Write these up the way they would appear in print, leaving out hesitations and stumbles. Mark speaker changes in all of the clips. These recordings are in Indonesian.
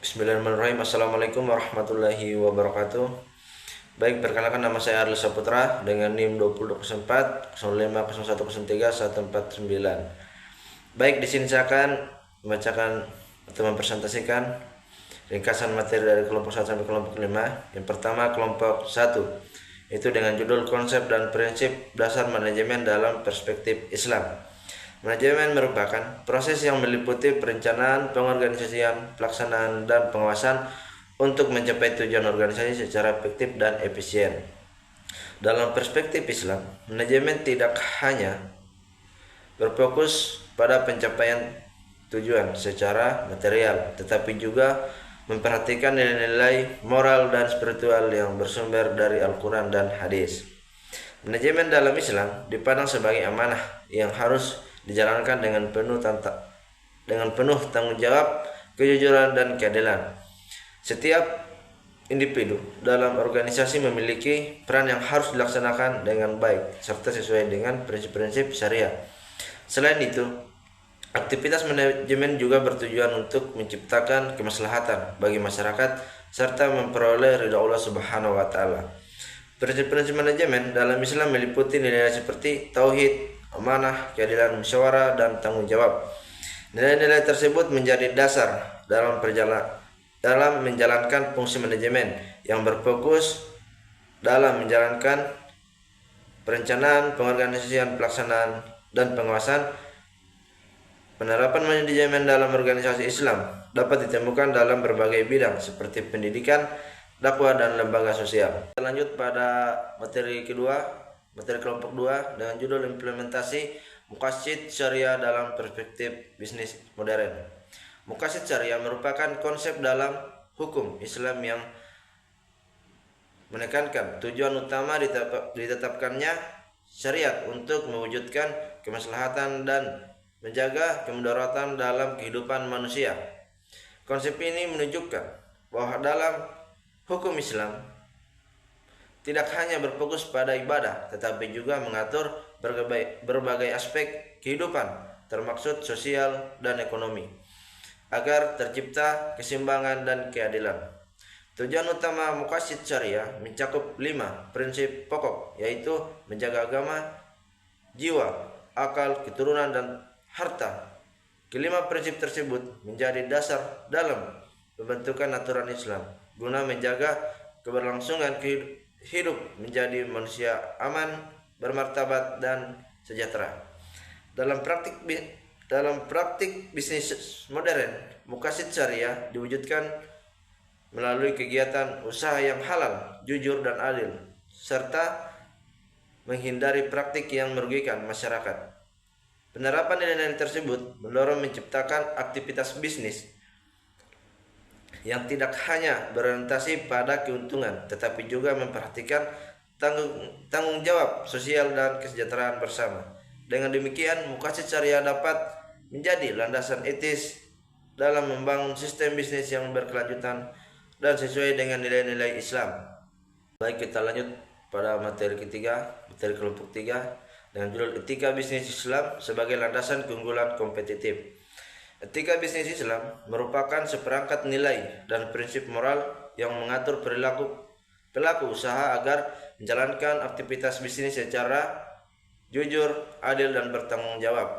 Speaker 1: Bismillahirrahmanirrahim. Assalamualaikum warahmatullahi wabarakatuh. Baik, perkenalkan nama saya Arli Saputra dengan NIM 2024 050103 149. Baik, di sini saya akan membacakan atau mempresentasikan ringkasan materi dari kelompok 1 sampai kelompok 5. Yang pertama, kelompok 1, itu dengan judul konsep dan prinsip dasar manajemen dalam perspektif Islam. Manajemen merupakan proses yang meliputi perencanaan, pengorganisasian, pelaksanaan, dan pengawasan untuk mencapai tujuan organisasi secara efektif dan efisien. Dalam perspektif Islam, manajemen tidak hanya berfokus pada pencapaian tujuan secara material, tetapi juga memperhatikan nilai-nilai moral dan spiritual yang bersumber dari Al-Quran dan hadis. Manajemen dalam Islam dipandang sebagai amanah yang harus dijalankan dengan penuh tanggung jawab, kejujuran, dan keadilan. Setiap individu dalam organisasi memiliki peran yang harus dilaksanakan dengan baik serta sesuai dengan prinsip-prinsip syariah. Selain itu, aktivitas manajemen juga bertujuan untuk menciptakan kemaslahatan bagi masyarakat serta memperoleh ridha Allah Subhanahu wa taala. Prinsip-prinsip manajemen dalam Islam meliputi nilai seperti tauhid, amanah, keadilan, musyawarah, dan tanggung jawab. Nilai-nilai tersebut menjadi dasar dalam menjalankan fungsi manajemen yang berfokus dalam menjalankan perencanaan, pengorganisasian, pelaksanaan, dan pengawasan. Penerapan manajemen dalam organisasi Islam dapat ditemukan dalam berbagai bidang seperti pendidikan, dakwah, dan lembaga sosial. Kita lanjut pada materi kedua, materi kelompok 2 dengan judul implementasi Muqasid Syariah dalam perspektif bisnis modern. Muqasid Syariah merupakan konsep dalam hukum Islam yang menekankan tujuan utama ditetapkannya syariat untuk mewujudkan kemaslahatan dan menjaga kemudaratan dalam kehidupan manusia. Konsep ini menunjukkan bahwa dalam hukum Islam tidak hanya berfokus pada ibadah, tetapi juga mengatur berbagai aspek kehidupan, termasuk sosial dan ekonomi, agar tercipta keseimbangan dan keadilan. Tujuan utama Muqasid Syariah mencakup 5 prinsip pokok, yaitu menjaga agama, jiwa, akal, keturunan, dan harta. Kelima prinsip tersebut menjadi dasar dalam pembentukan aturan Islam guna menjaga keberlangsungan hidup menjadi manusia aman, bermartabat, dan sejahtera. Dalam praktik bisnis modern, Muqasid Syariah diwujudkan melalui kegiatan usaha yang halal, jujur, dan adil, serta menghindari praktik yang merugikan masyarakat. Penerapan nilai-nilai tersebut mendorong menciptakan aktivitas bisnis yang tidak hanya berorientasi pada keuntungan, tetapi juga memperhatikan tanggung jawab sosial dan kesejahteraan bersama. Dengan demikian, Muqasid Syariah dapat menjadi landasan etis dalam membangun sistem bisnis yang berkelanjutan dan sesuai dengan nilai-nilai Islam. Baik, kita lanjut pada materi ketiga, materi kelompok 3 dengan judul Etika Bisnis Islam sebagai landasan keunggulan kompetitif. Etika bisnis Islam merupakan seperangkat nilai dan prinsip moral yang mengatur perilaku pelaku usaha agar menjalankan aktivitas bisnis secara jujur, adil, dan bertanggung jawab.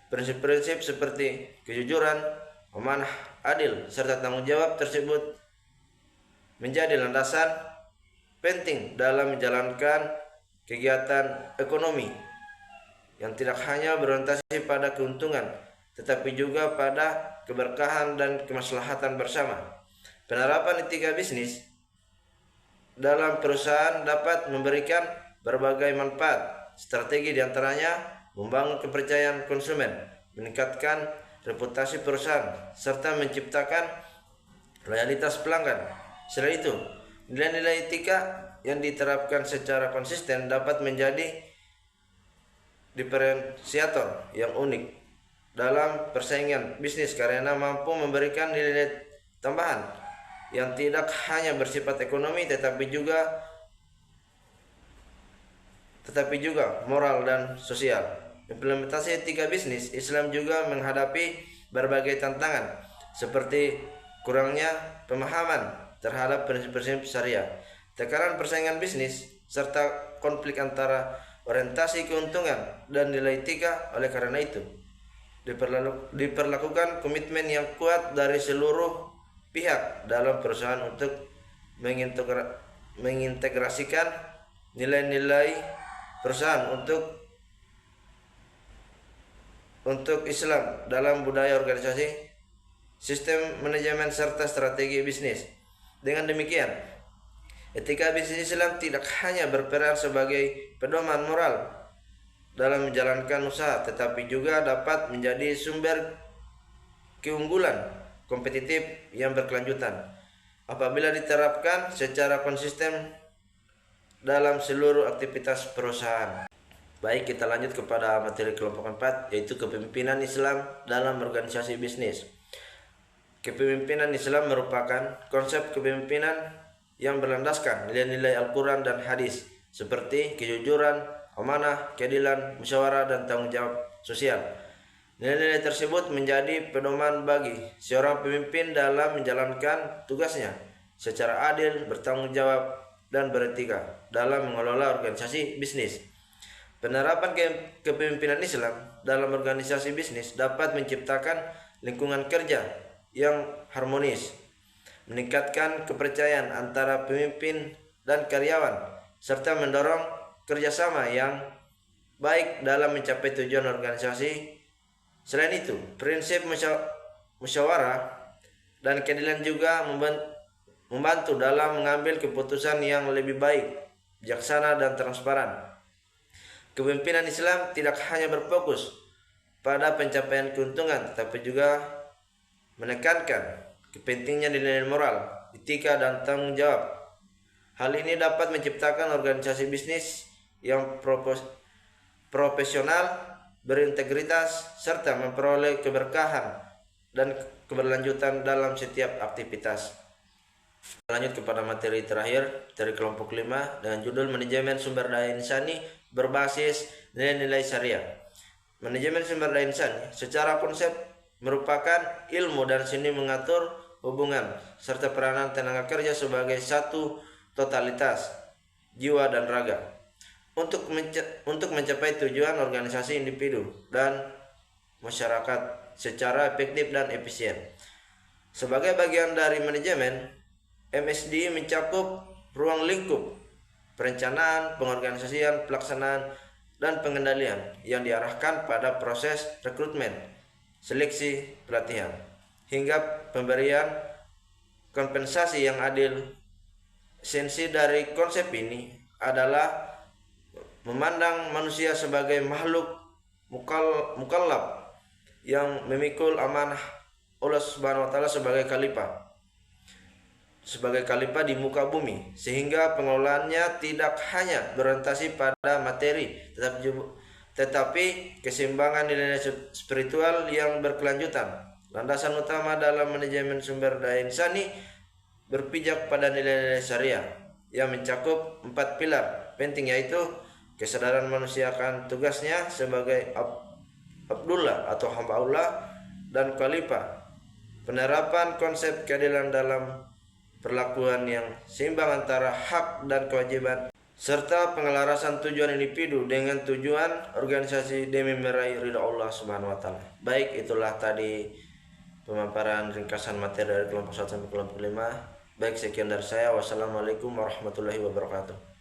Speaker 1: Prinsip-prinsip seperti kejujuran, amanah, adil, serta tanggung jawab tersebut menjadi landasan penting dalam menjalankan kegiatan ekonomi yang tidak hanya berorientasi pada keuntungan, tetapi juga pada keberkahan dan kemaslahatan bersama. Penerapan etika bisnis dalam perusahaan dapat memberikan berbagai manfaat. Strategi diantaranya membangun kepercayaan konsumen, meningkatkan reputasi perusahaan, serta menciptakan loyalitas pelanggan. Selain itu, nilai-nilai etika yang diterapkan secara konsisten dapat menjadi diferensiator yang unik dalam persaingan bisnis karena mampu memberikan nilai tambahan yang tidak hanya bersifat ekonomi tetapi juga moral dan sosial. Implementasi etika bisnis Islam juga menghadapi berbagai tantangan seperti kurangnya pemahaman terhadap prinsip-prinsip syariah, tekanan persaingan bisnis, serta konflik antara orientasi keuntungan dan nilai etika. Oleh karena itu, diperlakukan komitmen yang kuat dari seluruh pihak dalam perusahaan untuk mengintegrasikan nilai-nilai perusahaan untuk Islam dalam budaya organisasi, sistem manajemen, serta strategi bisnis. Dengan demikian, etika bisnis Islam tidak hanya berperan sebagai pedoman moral dalam menjalankan usaha, tetapi juga dapat menjadi sumber keunggulan kompetitif yang berkelanjutan apabila diterapkan secara konsisten dalam seluruh aktivitas perusahaan. Baik, kita lanjut kepada materi kelompok 4, yaitu kepemimpinan Islam dalam organisasi bisnis. Kepemimpinan Islam merupakan konsep kepemimpinan yang berlandaskan nilai-nilai Al-Quran dan hadis, seperti kejujuran, amanah, keadilan, musyawarah, dan tanggung jawab sosial. Nilai-nilai tersebut menjadi pedoman bagi seorang pemimpin dalam menjalankan tugasnya secara adil, bertanggung jawab, dan beretika dalam mengelola organisasi bisnis. Penerapan kepemimpinan Islam dalam organisasi bisnis dapat menciptakan lingkungan kerja yang harmonis, meningkatkan kepercayaan antara pemimpin dan karyawan, serta mendorong kerjasama yang baik dalam mencapai tujuan organisasi. Selain itu, prinsip musyawarah dan keadilan juga membantu dalam mengambil keputusan yang lebih baik, bijaksana, dan transparan. Kepemimpinan Islam tidak hanya berfokus pada pencapaian keuntungan, tetapi juga menekankan pentingnya nilai moral, etika, dan tanggung jawab. Hal ini dapat menciptakan organisasi bisnis yang profesional, berintegritas, serta memperoleh keberkahan dan keberlanjutan dalam setiap aktivitas. Lanjut kepada materi terakhir dari kelompok 5 dengan judul manajemen sumber daya insani berbasis nilai-nilai syariah. Manajemen sumber daya insani secara konsep merupakan ilmu dan seni mengatur hubungan serta peranan tenaga kerja sebagai satu totalitas jiwa dan raga untuk mencapai tujuan organisasi, individu, dan masyarakat secara efektif dan efisien. Sebagai bagian dari manajemen, MSD mencakup ruang lingkup perencanaan, pengorganisasian, pelaksanaan, dan pengendalian yang diarahkan pada proses rekrutmen, seleksi, pelatihan, hingga pemberian kompensasi yang adil. Esensi dari konsep ini adalah memandang manusia sebagai makhluk mukallaf yang memikul amanah Allah Subhanahu wa taala sebagai khalifah di muka bumi, sehingga pengelolaannya tidak hanya berorientasi pada materi, tetapi keseimbangan nilai spiritual yang berkelanjutan. Landasan utama dalam manajemen sumber daya insani berpijak pada nilai-nilai syariah yang mencakup 4 pilar penting, yaitu kesadaran manusia akan tugasnya sebagai Abdullah atau hamba Allah dan khalifah, penerapan konsep keadilan dalam perlakuan yang seimbang antara hak dan kewajiban, serta pengelarasan tujuan individu dengan tujuan organisasi demi meraih ridha Allah Subhanahu wa taala. Baik, itulah tadi pemaparan ringkasan materi dari kelompok 1 sampai kelompok 5. Baik, sekian dari saya. Wassalamualaikum warahmatullahi wabarakatuh.